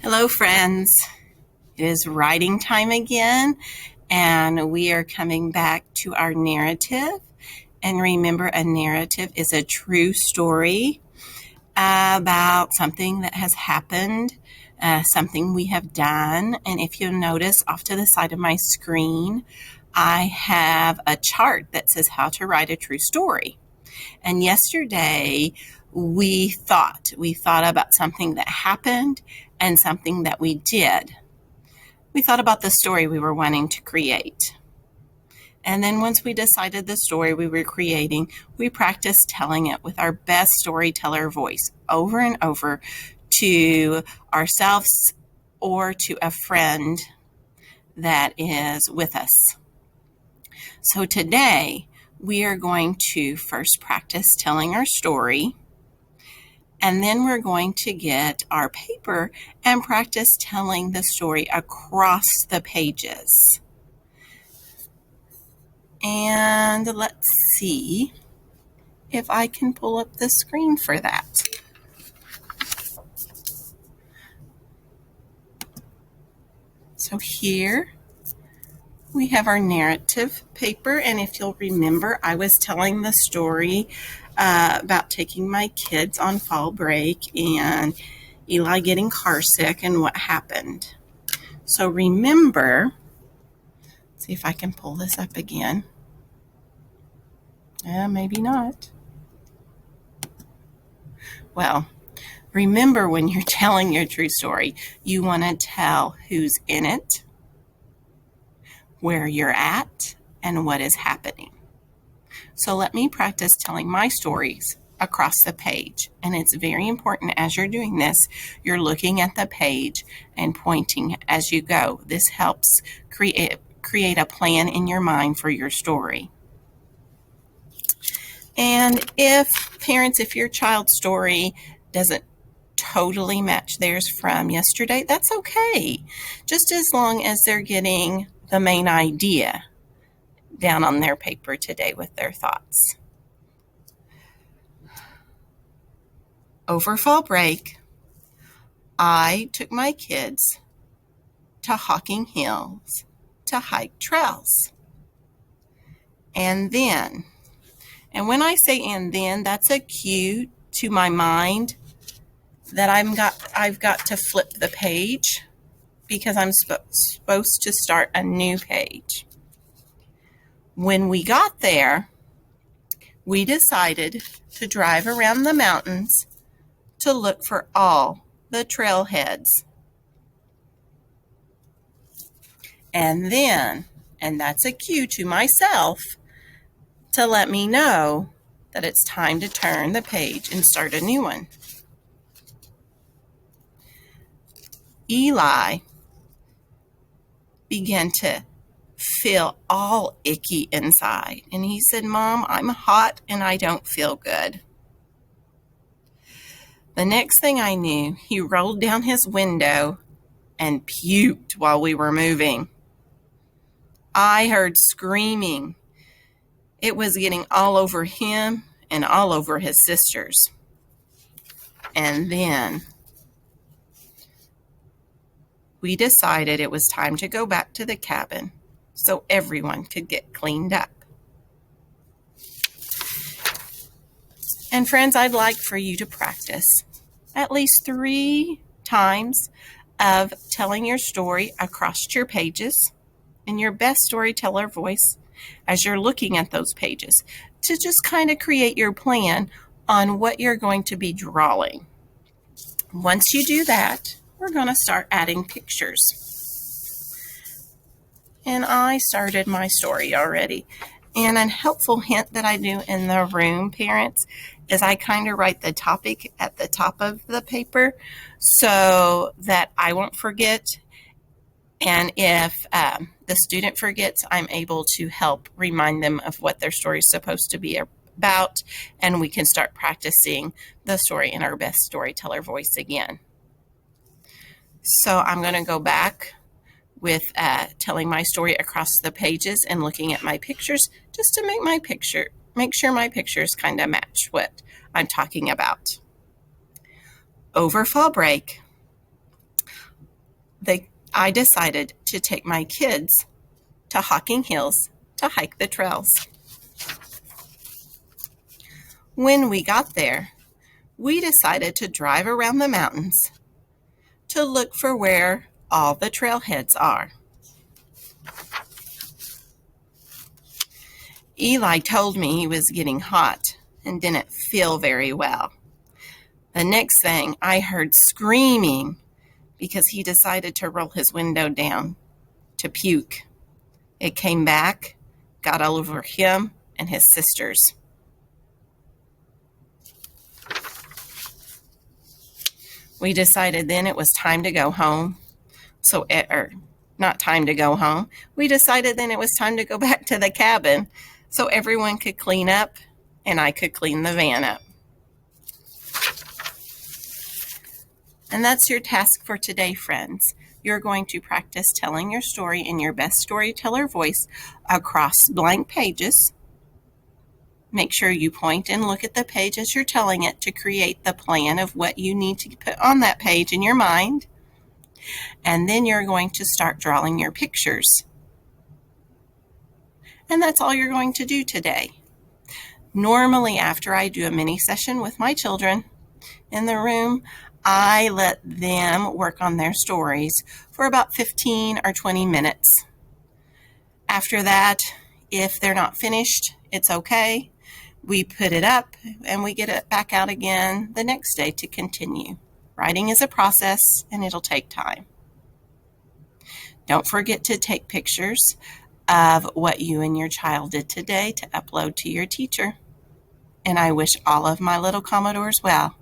Hello, friends. It is writing time again, and we are coming back to our narrative. And remember, a narrative is a true story about something that has happened, something we have done. And if you'll notice off to the side of my screen, I have a chart that says how to write a true story. And yesterday, we thought about something that happened and something that we did. We thought about the story we were wanting to create. And then once we decided the story we were creating, we practiced telling it with our best storyteller voice over and over to ourselves or to a friend that is with us. So today, we are going to first practice telling our story, and then we're going to get our paper and practice telling the story across the pages. And let's see if I can pull up the screen for that. So here we have our narrative paper, and if you'll remember, I was telling the story about taking my kids on fall break and Eli getting car sick and what happened. So remember, see if I can pull this up again. Maybe not. Well, remember when you're telling your true story, you want to tell who's in it, where you're at, and what is happening. So let me practice telling my stories across the page. And it's very important as you're doing this, you're looking at the page and pointing as you go. This helps create a plan in your mind for your story. And if your child's story doesn't totally match theirs from yesterday, that's okay. Just as long as they're getting the main idea down on their paper today with their thoughts. Over fall break, I took my kids to Hocking Hills to hike trails. And when I say and then, that's a cue to my mind that I've got to flip the page because I'm supposed to start a new page. When we got there, we decided to drive around the mountains to look for all the trailheads. And that's a cue to myself to let me know that it's time to turn the page and start a new one. Eli began to feel all icky inside. And he said, "Mom, I'm hot and I don't feel good." The next thing I knew, he rolled down his window and puked while we were moving. I heard screaming. It was getting all over him and all over his sisters. And then we decided it was time to go back to the cabin so everyone could get cleaned up. And friends, I'd like for you to practice at least 3 times of telling your story across your pages in your best storyteller voice as you're looking at those pages to just kind of create your plan on what you're going to be drawing. Once you do that, we're going to start adding pictures. And I started my story already. And a helpful hint that I do in the room, parents, is I kind of write the topic at the top of the paper so that I won't forget. And if the student forgets, I'm able to help remind them of what their story is supposed to be about, and we can start practicing the story in our best storyteller voice again. So I'm going to go back with telling my story across the pages and looking at my pictures just to make sure my pictures kind of match what I'm talking about. Over fall break, I decided to take my kids to Hocking Hills to hike the trails. When we got there, we decided to drive around the mountains to look for where all the trailheads are. Eli told me he was getting hot and didn't feel very well. The next thing, I heard screaming because he decided to roll his window down to puke. It came back, got all over him and his sisters. We decided then it was time to go home. Not time to go home. We decided then it was time to go back to the cabin so everyone could clean up and I could clean the van up. And that's your task for today, friends. You're going to practice telling your story in your best storyteller voice across blank pages. Make sure you point and look at the page as you're telling it to create the plan of what you need to put on that page in your mind. And then you're going to start drawing your pictures. And that's all you're going to do today. Normally, after I do a mini session with my children in the room, I let them work on their stories for about 15 or 20 minutes. After that, if they're not finished, it's okay. We put it up and we get it back out again the next day to continue. Writing is a process and it'll take time. Don't forget to take pictures of what you and your child did today to upload to your teacher. And I wish all of my little Commodores well.